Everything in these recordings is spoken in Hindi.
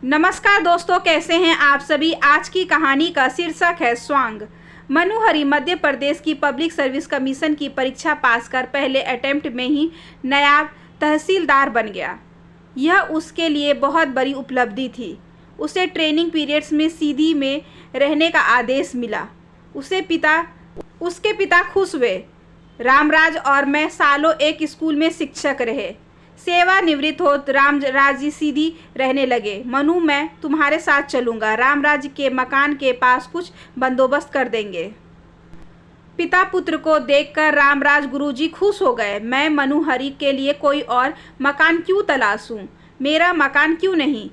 नमस्कार दोस्तों, कैसे हैं आप सभी। आज की कहानी का शीर्षक है स्वांग। मनोहरी मध्य प्रदेश की पब्लिक सर्विस कमीशन की परीक्षा पास कर पहले अटेम्प्ट में ही नायब तहसीलदार बन गया। यह उसके लिए बहुत बड़ी उपलब्धि थी। उसे ट्रेनिंग पीरियड्स में सीधी में रहने का आदेश मिला। उसके पिता खुश हुए। रामराज और मैं सालों एक स्कूल में शिक्षक रहे। सेवानिवृत्त हो रामराज जी सीधी रहने लगे। मनु, मैं तुम्हारे साथ चलूँगा। रामराज के मकान के पास कुछ बंदोबस्त कर देंगे। पिता पुत्र को देखकर रामराज गुरुजी खुश हो गए। मैं मनोहरी के लिए कोई और मकान क्यों तलाशूं? मेरा मकान क्यों नहीं?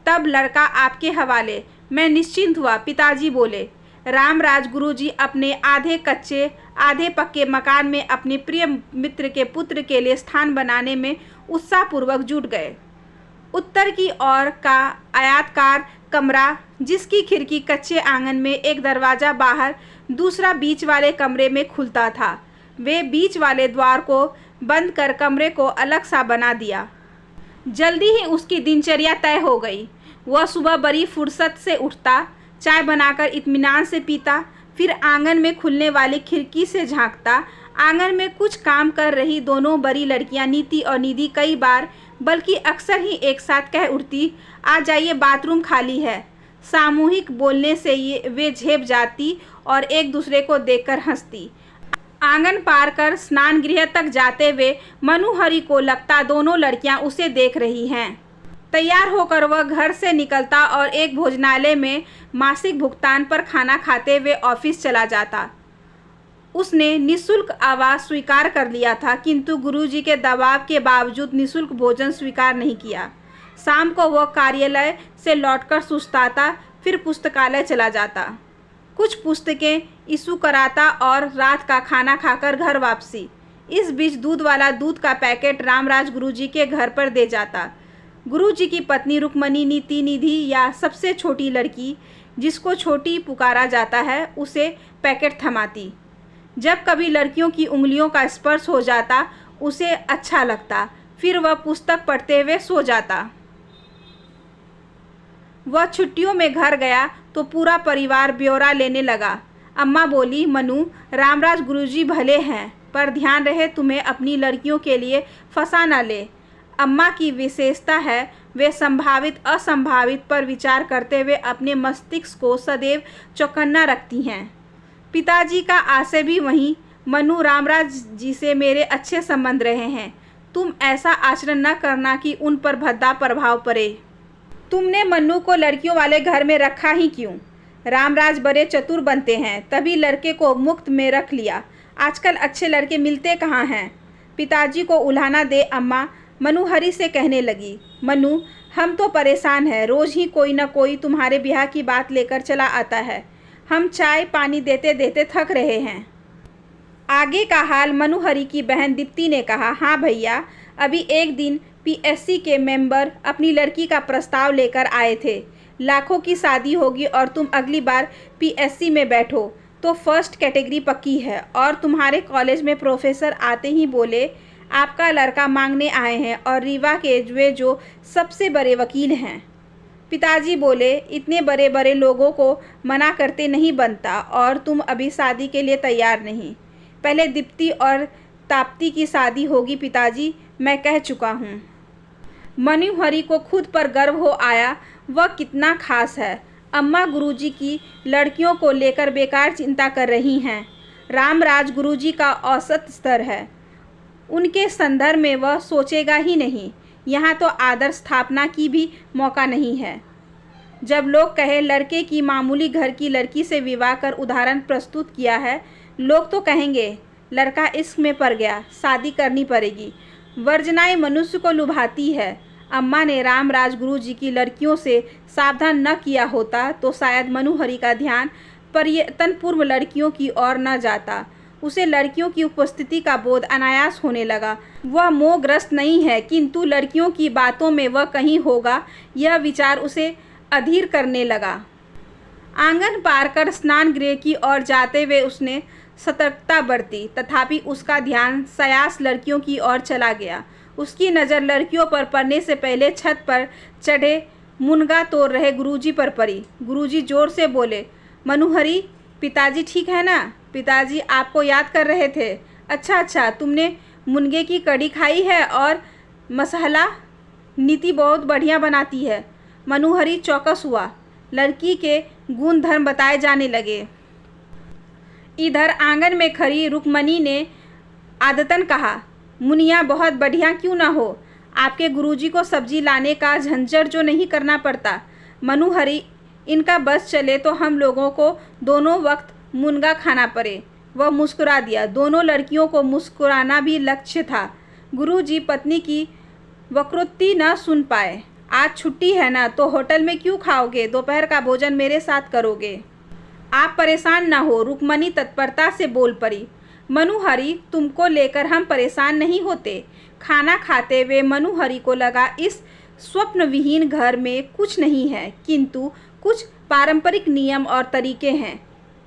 तब लड़का आपके हवाले। मैं निश्चिंत हुआ। पिताजी बोले। रामराज गुरुजी अपने आधे कच्चे आधे पक्के मकान में अपने प्रिय मित्र के पुत्र के लिए स्थान बनाने में उत्साहपूर्वक जुट गए। उत्तर की ओर का आयताकार कमरा, जिसकी खिड़की कच्चे आंगन में एक दरवाज़ा बाहर, दूसरा बीच वाले कमरे में खुलता था। वे बीच वाले द्वार को बंद कर कमरे को अलग सा बना दिया। जल्दी ही उसकी दिनचर्या तय हो गई। वह सुबह बड़ी फुर्सत से उठता, चाय बनाकर इत्मीनान से पीता, फिर आंगन में खुलने वाली खिड़की से झांकता। आंगन में कुछ काम कर रही दोनों बड़ी लड़कियां नीति और निधि कई बार बल्कि अक्सर ही एक साथ कह उठती, आ जाइए, बाथरूम खाली है। सामूहिक बोलने से वे झेप जाती और एक दूसरे को देखकर हंसती। आंगन पार कर स्नान गृह तक जाते हुए मनोहरी को लगता दोनों लड़कियां उसे देख रही हैं। तैयार होकर वह घर से निकलता और एक भोजनालय में मासिक भुगतान पर खाना खाते हुए ऑफिस चला जाता। उसने निःशुल्क आवास स्वीकार कर लिया था, किंतु गुरुजी के दबाव के बावजूद निःशुल्क भोजन स्वीकार नहीं किया। शाम को वह कार्यालय से लौटकर सुस्ताता, फिर पुस्तकालय चला जाता, कुछ पुस्तकें इशू कराता और रात का खाना खाकर घर वापसी। इस बीच दूध वाला दूध का पैकेट रामराज गुरुजी के घर पर दे जाता। गुरुजी की पत्नी रुक्मणी नीति निधि, या सबसे छोटी लड़की जिसको छोटी पुकारा जाता है, उसे पैकेट थमाती। जब कभी लड़कियों की उंगलियों का स्पर्श हो जाता उसे अच्छा लगता, फिर वह पुस्तक पढ़ते हुए सो जाता। वह छुट्टियों में घर गया तो पूरा परिवार ब्यौरा लेने लगा। अम्मा बोली, मनु, रामराज गुरुजी भले हैं, पर ध्यान रहे तुम्हें अपनी लड़कियों के लिए फंसा न ले। अम्मा की विशेषता है, वे संभावित असंभावित पर विचार करते हुए अपने मस्तिष्क को सदैव चौकन्ना रखती हैं। पिताजी का आशय भी वहीं। मनु, रामराज जी से मेरे अच्छे संबंध रहे हैं। तुम ऐसा आचरण न करना कि उन पर भद्दा प्रभाव पड़े। तुमने मन्नू को लड़कियों वाले घर में रखा ही क्यों? रामराज बड़े चतुर बनते हैं, तभी लड़के को मुफ्त में रख लिया। आजकल अच्छे लड़के मिलते कहाँ हैं? पिताजी को उल्हाना दे अम्मा मनोहरी से कहने लगी। मनु, हम तो परेशान हैं, रोज़ ही कोई न कोई तुम्हारे ब्याह की बात लेकर चला आता है। हम चाय पानी देते देते थक रहे हैं। आगे का हाल मनोहरी की बहन दीप्ति ने कहा। हाँ भैया, अभी एक दिन पीएससी के मेंबर अपनी लड़की का प्रस्ताव लेकर आए थे। लाखों की शादी होगी और तुम अगली बार पीएससी में बैठो तो फर्स्ट कैटेगरी पक्की है। और तुम्हारे कॉलेज में प्रोफेसर आते ही बोले, आपका लड़का मांगने आए हैं, और रीवा के वे जो सबसे बड़े वकील हैं। पिताजी बोले, इतने बड़े बड़े लोगों को मना करते नहीं बनता, और तुम अभी शादी के लिए तैयार नहीं। पहले दीप्ति और ताप्ती की शादी होगी पिताजी, मैं कह चुका हूँ। मनोहरी को खुद पर गर्व हो आया, वह कितना खास है। अम्मा गुरुजी की लड़कियों को लेकर बेकार चिंता कर रही हैं। रामराज गुरुजी का औसत स्तर है, उनके संदर्भ में वह सोचेगा ही नहीं। यहाँ तो आदर्श स्थापना की भी मौका नहीं है। जब लोग कहे लड़के की मामूली घर की लड़की से विवाह कर उदाहरण प्रस्तुत किया है, लोग तो कहेंगे लड़का इश्क में पड़ गया, शादी करनी पड़ेगी। वर्जनाएं मनुष्य को लुभाती है। अम्मा ने रामराज गुरुजी की लड़कियों से सावधान न किया होता तो शायद मनोहरी का ध्यान पर्यटन पूर्व लड़कियों की ओर न जाता। उसे लड़कियों की उपस्थिति का बोध अनायास होने लगा। वह मोहग्रस्त नहीं है, किंतु लड़कियों की बातों में वह कहीं होगा, यह विचार उसे अधीर करने लगा। आंगन पार कर स्नान गृह की ओर जाते हुए उसने सतर्कता बरती, तथापि उसका ध्यान सयास लड़कियों की ओर चला गया। उसकी नज़र लड़कियों पर पड़ने से पहले छत पर चढ़े मुनगा तोड़ रहे गुरुजी पर पड़ी। गुरुजी जोर से बोले, मनोहरी, पिताजी ठीक है ना? पिताजी आपको याद कर रहे थे। अच्छा, तुमने मुनगे की कड़ी खाई है और मसाला? नीति बहुत बढ़िया बनाती है। मनोहरी चौकस हुआ। लड़की के गुण धर्म बताए जाने लगे। इधर आंगन में खड़ी रुक्मणी ने आदतन कहा, मुनिया बहुत बढ़िया क्यों ना हो, आपके गुरुजी को सब्जी लाने का झंझट जो नहीं करना पड़ता। मनोहरी, इनका बस चले तो हम लोगों को दोनों वक्त मुनगा खाना पड़े। वह मुस्कुरा दिया। दोनों लड़कियों को मुस्कुराना भी लक्ष्य था। गुरुजी पत्नी की वक्रोक्ति न सुन पाए। आज छुट्टी है ना, तो होटल में क्यों खाओगे? दोपहर का भोजन मेरे साथ करोगे। आप परेशान ना हो, रुक्मणी तत्परता से बोल पड़ी। मनोहरी, तुमको लेकर हम परेशान नहीं होते। खाना खाते हुए मनोहरी को लगा इस स्वप्न विहीन घर में कुछ नहीं है, किंतु कुछ पारंपरिक नियम और तरीके हैं।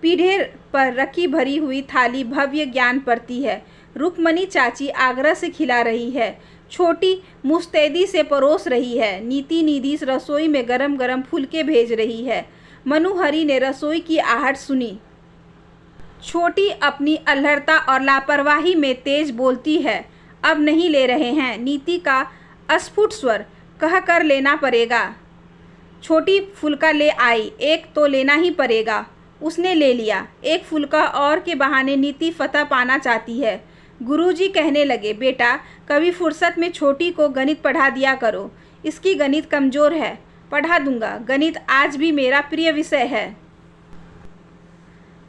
पीढ़े पर रखी भरी हुई थाली भव्य ज्ञान परती है। रुक्मणी चाची आग्रह से खिला रही है। छोटी मुस्तैदी से परोस रही है। नीति निधि रसोई में गरम गरम फुलके भेज रही है। मनोहरी ने रसोई की आहट सुनी। छोटी अपनी अल्हड़ता और लापरवाही में तेज बोलती है, अब नहीं ले रहे हैं। नीति का अस्फुट स्वर, कह कर लेना पड़ेगा। छोटी फुलका ले आई। एक तो लेना ही पड़ेगा। उसने ले लिया। एक फुलका और के बहाने नीति फतह पाना चाहती है। गुरुजी कहने लगे, बेटा कभी फुर्सत में छोटी को गणित पढ़ा दिया करो। इसकी गणित कमज़ोर है। पढ़ा दूंगा। गणित आज भी मेरा प्रिय विषय है।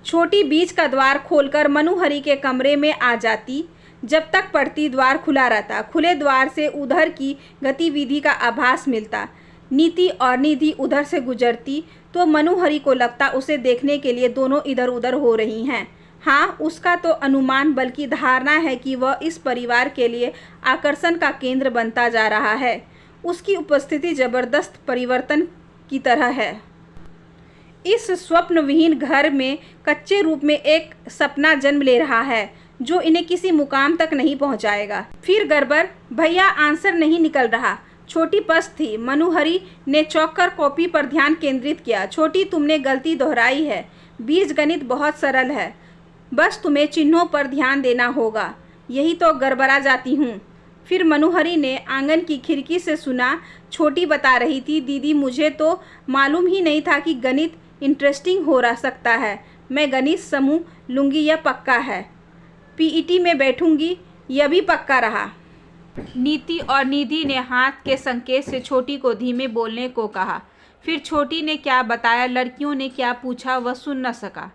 छोटी बीच का द्वार खोलकर मनोहरी के कमरे में आ जाती। जब तक पढ़ती द्वार खुला रहता। खुले द्वार से उधर की गतिविधि का आभास मिलता। नीति और निधि उधर से गुजरती तो मनोहरी को लगता उसे देखने के लिए दोनों इधर उधर हो रही हैं। हाँ, उसका तो अनुमान बल्कि धारणा है कि वह इस परिवार के लिए आकर्षण का केंद्र बनता जा रहा है। उसकी उपस्थिति जबरदस्त परिवर्तन की तरह है। इस स्वप्न विहीन घर में कच्चे रूप में एक सपना जन्म ले रहा है जो इन्हें किसी मुकाम तक नहीं पहुंचाएगा। फिर गड़बड़, भैया आंसर नहीं निकल रहा। छोटी पस्त थी। मनोहरी ने चौंक कर कॉपी पर ध्यान केंद्रित किया। छोटी, तुमने गलती दोहराई है। बीजगणित बहुत सरल है, बस तुम्हें चिन्हों पर ध्यान देना होगा। यही तो गड़बड़ा जाती हूँ। फिर मनोहरी ने आंगन की खिड़की से सुना। छोटी बता रही थी, दीदी मुझे तो मालूम ही नहीं था कि गणित इंटरेस्टिंग हो रह सकता है। मैं गणित समूह लूँगी, यह पक्का है। पीईटी में बैठूंगी, यह भी पक्का रहा। नीति और निधि ने हाथ के संकेत से छोटी को धीमे बोलने को कहा। फिर छोटी ने क्या बताया, लड़कियों ने क्या पूछा, वह सुन न सका।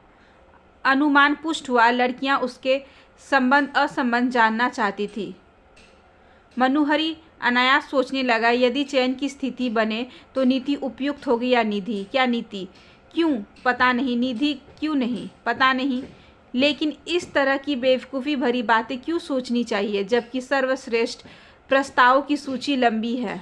अनुमान पुष्ट हुआ। लड़कियां उसके संबंध असंबंध जानना चाहती थी। मनोहरी अनायास सोचने लगा, यदि चयन की स्थिति बने तो नीति उपयुक्त होगी या निधि? क्या नीति? क्यों? पता नहीं। निधि क्यों नहीं? पता नहीं। लेकिन इस तरह की बेवकूफ़ी भरी बातें क्यों सोचनी चाहिए, जबकि सर्वश्रेष्ठ प्रस्ताव की सूची लंबी है।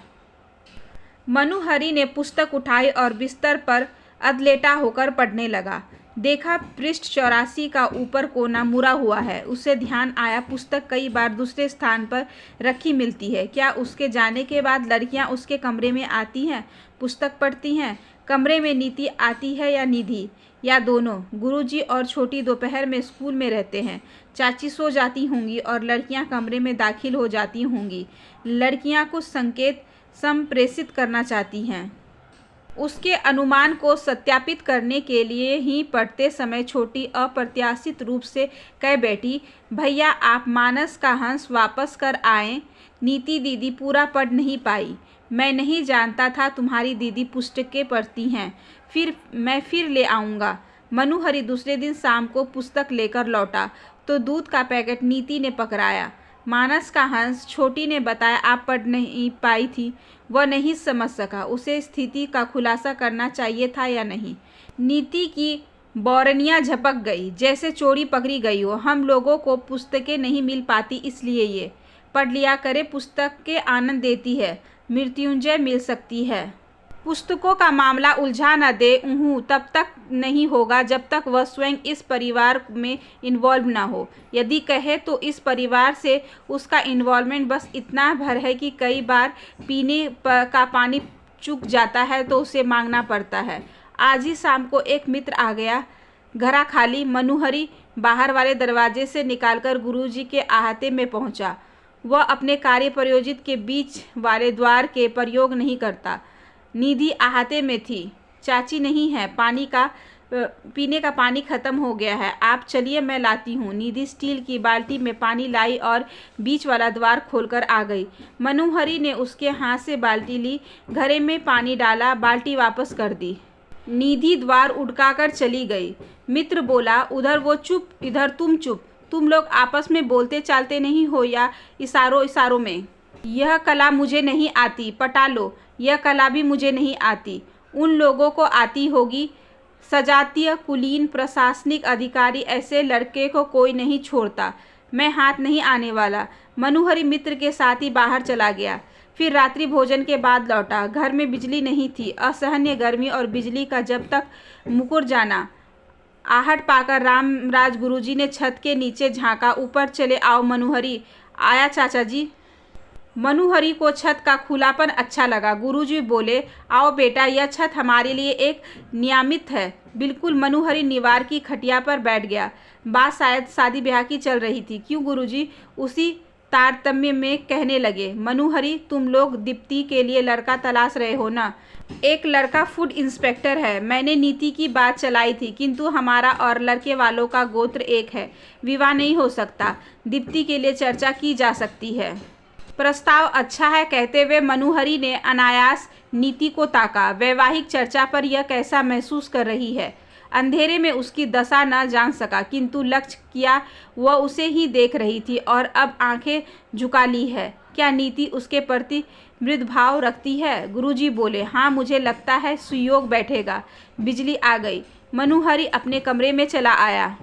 मनोहरी ने पुस्तक उठाई और बिस्तर पर अधलेटा होकर पढ़ने लगा। देखा पृष्ठ 84 का ऊपर कोना मुड़ा हुआ है। उसे ध्यान आया, पुस्तक कई बार दूसरे स्थान पर रखी मिलती है। क्या उसके जाने के बाद लड़कियां उसके कमरे में आती हैं, पुस्तक पढ़ती हैं? कमरे में नीति आती है या निधि, या दोनों? गुरुजी और छोटी दोपहर में स्कूल में रहते हैं। चाची सो जाती होंगी और लड़कियां कमरे में दाखिल हो जाती होंगी। लड़कियां कुछ संकेत संप्रेषित करना चाहती हैं। उसके अनुमान को सत्यापित करने के लिए ही पढ़ते समय छोटी अप्रत्याशित रूप से कह बैठी, भैया आप मानस का हंस वापस कर आएं। नीति दीदी पूरा पढ़ नहीं पाई। मैं नहीं जानता था तुम्हारी दीदी पुस्तकें पढ़ती हैं। मैं फिर ले आऊँगा। मनोहरी दूसरे दिन शाम को पुस्तक लेकर लौटा तो दूध का पैकेट नीति ने पकड़ाया। मानस का हंस, छोटी ने बताया, आप पढ़ नहीं पाई थी। वह नहीं समझ सका उसे स्थिति का खुलासा करना चाहिए था या नहीं। नीति की बौरनियाँ झपक गई, जैसे चोरी पकड़ी गई हो। हम लोगों को पुस्तकें नहीं मिल पाती, इसलिए ये पढ़ लिया करे। पुस्तक के आनंद देती है, मृत्युंजय मिल सकती है। पुस्तकों का मामला उलझा न दे तब तक नहीं होगा जब तक वह स्वयं इस परिवार में इन्वॉल्व ना हो। यदि कहे तो इस परिवार से उसका इन्वॉल्वमेंट बस इतना भर है कि कई बार पीने का पानी चूक जाता है तो उसे मांगना पड़ता है। आज ही शाम को एक मित्र आ गया, घरा खाली। मनोहरी बाहर वाले दरवाजे से निकालकर गुरुजी के अहाते में पहुंचा। वह अपने कार्य प्रयोजित के बीच वाले द्वार के प्रयोग नहीं करता। निधि अहाते में थी। चाची नहीं है, पीने का पानी खत्म हो गया है, आप चलिए मैं लाती हूँ। निधि स्टील की बाल्टी में पानी लाई और बीच वाला द्वार खोलकर आ गई। मनोहरी ने उसके हाथ से बाल्टी ली, घड़े में पानी डाला, बाल्टी वापस कर दी। निधि द्वार उड़काकर चली गई। मित्र बोला, उधर वो चुप, इधर तुम चुप। तुम लोग आपस में बोलते चालते नहीं हो या इशारों में? यह कला मुझे नहीं आती, पटा लो। यह कला भी मुझे नहीं आती, उन लोगों को आती होगी। सजातीय, कुलीन, प्रशासनिक अधिकारी, ऐसे लड़के को कोई नहीं छोड़ता। मैं हाथ नहीं आने वाला। मनोहरी मित्र के साथ ही बाहर चला गया। फिर रात्रि भोजन के बाद लौटा। घर में बिजली नहीं थी। असहनीय गर्मी और बिजली का जब तक मुकुर जाना। आहट पाकर रामराज गुरुजी ने छत के नीचे झांका। ऊपर चले आओ मनोहरी। आया चाचा जी। मनोहरी को छत का खुलापन अच्छा लगा। गुरुजी बोले, आओ बेटा, यह छत हमारे लिए एक नियामित है। बिल्कुल। मनोहरी निवार की खटिया पर बैठ गया। बात शायद शादी ब्याह की चल रही थी। क्यों गुरुजी? उसी तारतम्य में कहने लगे। मनोहरी, तुम लोग दीप्ति के लिए लड़का तलाश रहे हो ना? एक लड़का फूड इंस्पेक्टर है। मैंने नीति की बात चलाई थी, किंतु हमारा और लड़के वालों का गोत्र एक है, विवाह नहीं हो सकता। दीप्ति के लिए चर्चा की जा सकती है। प्रस्ताव अच्छा है, कहते हुए मनोहरी ने अनायास नीति को ताका। वैवाहिक चर्चा पर यह कैसा महसूस कर रही है? अंधेरे में उसकी दशा न जान सका, किंतु लक्ष्य किया वह उसे ही देख रही थी और अब आंखें झुका ली है। क्या नीति उसके प्रति मृदभाव रखती है? गुरुजी बोले, हाँ, मुझे लगता है सुयोग बैठेगा। बिजली आ गई। मनोहरी अपने कमरे में चला आया।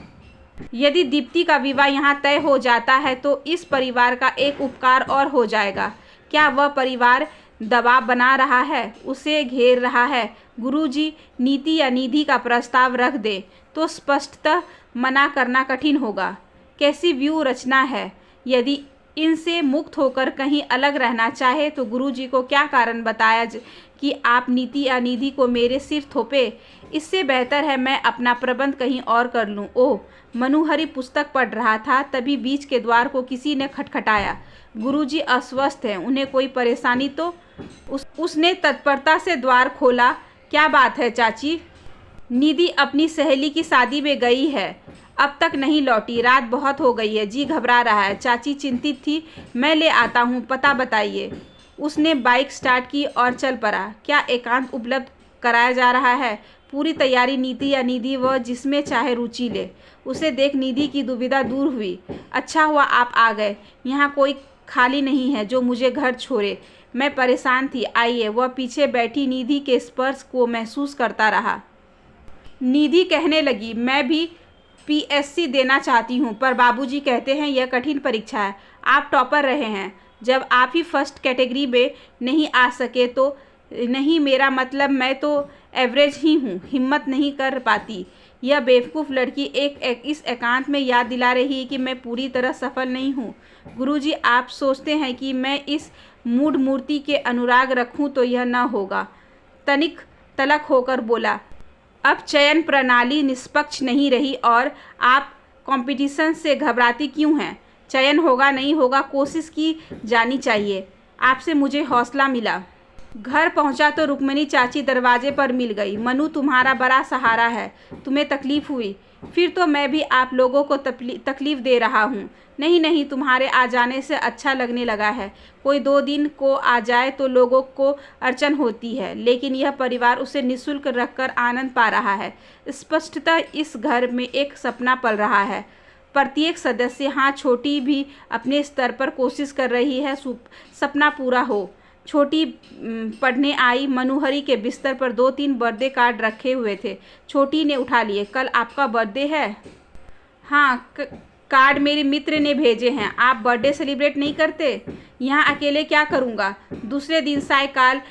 यदि दीप्ति का विवाह यहाँ तय हो जाता है तो इस परिवार का एक उपकार और हो जाएगा। क्या वह परिवार दबाव बना रहा है, उसे घेर रहा है? गुरुजी नीति या निधि का प्रस्ताव रख दे तो स्पष्टतः मना करना कठिन होगा। कैसी व्यू रचना है? यदि इनसे मुक्त होकर कहीं अलग रहना चाहे तो गुरुजी को क्या कारण बताया कि आप नीति या निधि को मेरे सिर थोपे? इससे बेहतर है मैं अपना प्रबंध कहीं और कर लूं। ओह! मनोहरी पुस्तक पढ़ रहा था, तभी बीच के द्वार को किसी ने खटखटाया। गुरुजी अस्वस्थ हैं, उन्हें कोई परेशानी तो? उसने तत्परता से द्वार खोला। क्या बात है चाची? निधि अपनी सहेली की शादी में गई है, अब तक नहीं लौटी। रात बहुत हो गई है, जी घबरा रहा है। चाची चिंतित थी। मैं ले आता हूँ, पता बताइए। उसने बाइक स्टार्ट की और चल पड़ा। क्या एकांत उपलब्ध कराया जा रहा है? पूरी तैयारी। नीति या निधि वह जिसमें चाहे रुचि ले। उसे देख निधि की दुविधा दूर हुई। अच्छा हुआ आप आ गए, यहाँ कोई खाली नहीं है जो मुझे घर छोड़े। मैं परेशान थी, आइए। वह पीछे बैठी निधि के स्पर्श को महसूस करता रहा। निधि कहने लगी, मैं भी पीएससी देना चाहती हूँ, पर बाबूजी कहते हैं यह कठिन परीक्षा है। आप टॉपर रहे हैं, जब आप ही फर्स्ट कैटेगरी में नहीं आ सके तो? नहीं, मेरा मतलब मैं तो एवरेज ही हूँ, हिम्मत नहीं कर पाती। यह बेवकूफ़ लड़की इस एकांत में याद दिला रही है कि मैं पूरी तरह सफल नहीं हूँ। गुरुजी, आप सोचते हैं कि मैं इस मूढ़ मूर्ति के अनुराग रखूँ तो यह न होगा। तनिक तलक होकर बोला, अब चयन प्रणाली निष्पक्ष नहीं रही और आप कंपटीशन से घबराती क्यों हैं? चयन होगा नहीं होगा, कोशिश की जानी चाहिए। आपसे मुझे हौसला मिला। घर पहुंचा तो रुक्मिणी चाची दरवाजे पर मिल गई। मनु तुम्हारा बड़ा सहारा है, तुम्हें तकलीफ हुई? फिर तो मैं भी आप लोगों को तकलीफ दे रहा हूँ। नहीं नहीं, तुम्हारे आ जाने से अच्छा लगने लगा है। कोई 2 दिन को आ जाए तो लोगों को अड़चन होती है, लेकिन यह परिवार उसे निःशुल्क रखकर आनंद पा रहा है। स्पष्टतः इस घर में एक सपना पल रहा है। प्रत्येक सदस्य, हाँ छोटी भी, अपने स्तर पर कोशिश कर रही है सपना पूरा हो। छोटी पढ़ने आई। मनोहरी के बिस्तर पर 2-3 बर्थडे कार्ड रखे हुए थे। छोटी ने उठा लिए। कल आपका बर्थडे है? हाँ, कार्ड मेरे मित्र ने भेजे हैं। आप बर्थडे सेलिब्रेट नहीं करते? यहाँ अकेले क्या करूँगा। दूसरे दिन सायकाल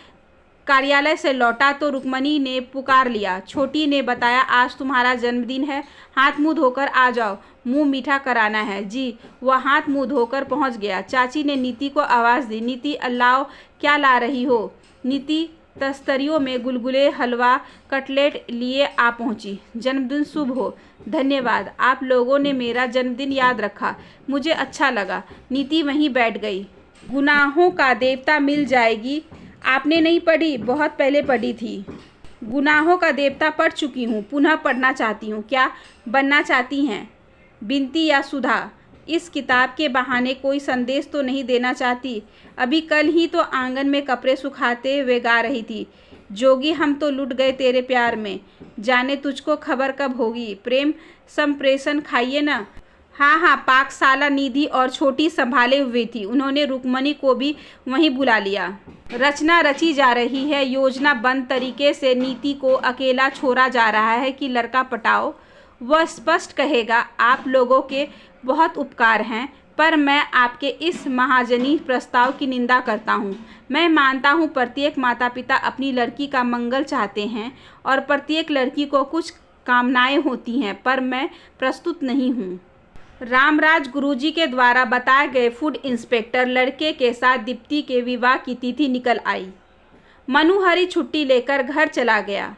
कार्यालय से लौटा तो रुक्मिणी ने पुकार लिया। छोटी ने बताया, आज तुम्हारा जन्मदिन है, हाथ मुँह धोकर आ जाओ, मुंह मीठा कराना है। जी। वह हाथ मुंह धोकर पहुंच गया। चाची ने नीति को आवाज़ दी, नीति, अल्लाह क्या ला रही हो? नीति तस्तरियों में गुलगुले, हलवा, कटलेट लिए आ पहुंची। जन्मदिन शुभ हो। धन्यवाद, आप लोगों ने मेरा जन्मदिन याद रखा, मुझे अच्छा लगा। नीति वहीं बैठ गई। गुनाहों का देवता मिल जाएगी, आपने नहीं पढ़ी? बहुत पहले पढ़ी थी। गुनाहों का देवता पढ़ चुकी हूँ, पुनः पढ़ना चाहती हूँ। क्या बनना चाहती हैं? बिनती या सुधा? इस किताब के बहाने कोई संदेश तो नहीं देना चाहती? अभी कल ही तो आंगन में कपड़े सुखाते हुए गा रही थी, जोगी हम तो लुट गए तेरे प्यार में, जाने तुझको खबर कब होगी, प्रेम संप्रेषण खाइए ना। हाँ, पाकशाला निधि और छोटी संभाले हुए थी। उन्होंने रुक्मणी को भी वहीं बुला लिया। रचना रची जा रही है, योजना बंद तरीके से नीति को अकेला छोड़ा जा रहा है कि लड़का पटाओ। वह स्पष्ट कहेगा, आप लोगों के बहुत उपकार हैं, पर मैं आपके इस महाजनी प्रस्ताव की निंदा करता हूँ। मैं मानता हूँ प्रत्येक माता पिता अपनी लड़की का मंगल चाहते हैं और प्रत्येक लड़की को कुछ कामनाएं होती हैं, पर मैं प्रस्तुत नहीं हूँ। रामराज गुरुजी के द्वारा बताए गए फूड इंस्पेक्टर लड़के के साथ दीप्ति के विवाह की तिथि निकल आई। मनोहरी छुट्टी लेकर घर चला गया।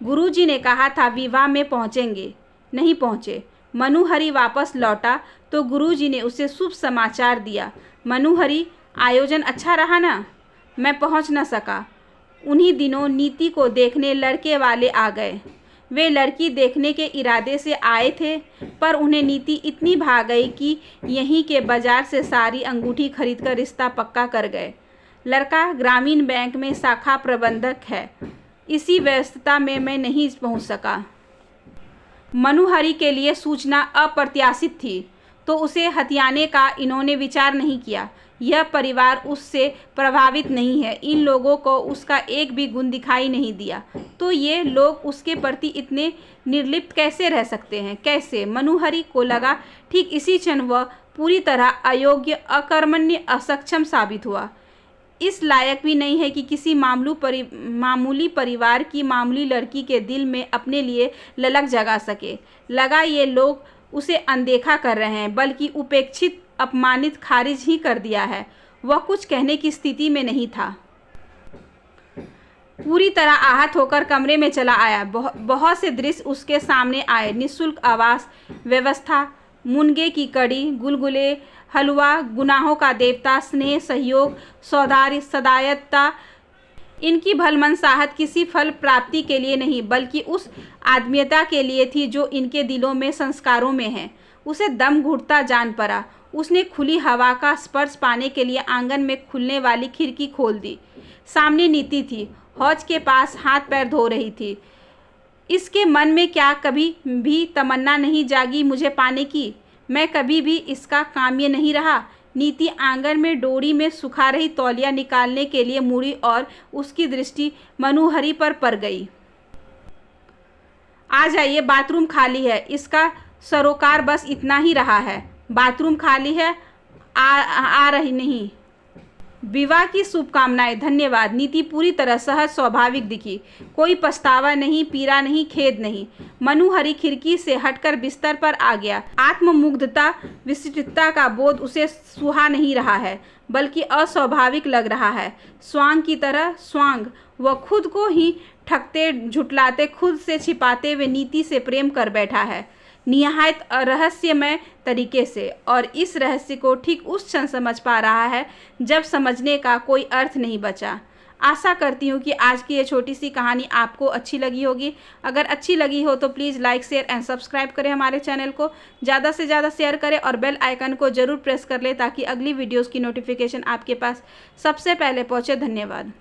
गुरुजी ने कहा था विवाह में पहुँचेंगे, नहीं पहुँचे। मनोहरी वापस लौटा तो गुरुजी ने उसे शुभ समाचार दिया। मनोहरी, आयोजन अच्छा रहा ना? मैं पहुँच न सका। उन्हीं दिनों नीति को देखने लड़के वाले आ गए। वे लड़की देखने के इरादे से आए थे, पर उन्हें नीति इतनी भा गई कि यहीं के बाजार से सारी अंगूठी खरीदकर रिश्ता पक्का कर गए। लड़का ग्रामीण बैंक में शाखा प्रबंधक है। इसी व्यस्तता में मैं नहीं पहुंच सका। मनोहरी के लिए सूचना अप्रत्याशित थी, तो उसे हथियाने का इन्होंने विचार नहीं किया। यह परिवार उससे प्रभावित नहीं है। इन लोगों को उसका एक भी गुण दिखाई नहीं दिया, तो ये लोग उसके प्रति इतने निर्लिप्त कैसे रह सकते हैं? कैसे? मनोहरी को लगा ठीक इसी क्षण वह पूरी तरह अयोग्य, अकर्मण्य, असक्षम साबित हुआ। इस लायक भी नहीं है कि किसी मामूली परिवार की मामूली लड़की के दिल में अपने लिए ललक जगा सके। लगा ये लोग उसे अनदेखा कर रहे हैं, बल्कि उपेक्षित, अपमानित, खारिज ही कर दिया है। वह कुछ कहने की स्थिति में नहीं था। पूरी तरह आहत होकर कमरे में चला आया। बहुत से दृश्य उसके सामने आए। निःशुल्क आवास व्यवस्था, मुनगे की कड़ी, गुलगुले, हलवा, गुनाहों का देवता, स्नेह, सहयोग, सौदार्य, सदायता। इनकी भलमनसाहत किसी फल प्राप्ति के लिए नहीं, बल्कि उस आत्मीयता के लिए थी जो इनके दिलों में, संस्कारों में है। उसे दम घुटता जान पड़ा। उसने खुली हवा का स्पर्श पाने के लिए आंगन में खुलने वाली खिड़की खोल दी। सामने नीति थी, हौज के पास हाथ पैर धो रही थी। इसके मन में क्या कभी भी तमन्ना नहीं जागी मुझे पाने की? मैं कभी भी इसका काम्य नहीं रहा। नीति आंगन में डोरी में सुखा रही तौलिया निकालने के लिए मुड़ी और उसकी दृष्टि मनोहरी पर पड़ गई। आ जाइए, बाथरूम खाली है। इसका सरोकार बस इतना ही रहा है। बाथरूम खाली है, आ रही नहीं। विवाह की शुभकामनाएं, धन्यवाद। नीति पूरी तरह सहज स्वाभाविक दिखी। कोई पछतावा नहीं, पीड़ा नहीं, खेद नहीं। मनोहरी खिड़की से हटकर बिस्तर पर आ गया। आत्ममुग्धता, विशिष्टता का बोध उसे सुहा नहीं रहा है, बल्कि अस्वाभाविक लग रहा है। स्वांग की तरह स्वांग। वह खुद को ही ठगते, झुटलाते, खुद से छिपाते हुए नीति से प्रेम कर बैठा है, निहायत रहस्यमय तरीके से। और इस रहस्य को ठीक उस क्षण समझ पा रहा है जब समझने का कोई अर्थ नहीं बचा। आशा करती हूँ कि आज की ये छोटी सी कहानी आपको अच्छी लगी होगी। अगर अच्छी लगी हो तो please like, share and subscribe करें हमारे चैनल को। ज़्यादा से ज़्यादा शेयर करें और बेल आइकन को ज़रूर प्रेस कर लें ताकि अगली वीडियोज़ की नोटिफिकेशन आपके पास सबसे पहले पहुँचे। धन्यवाद।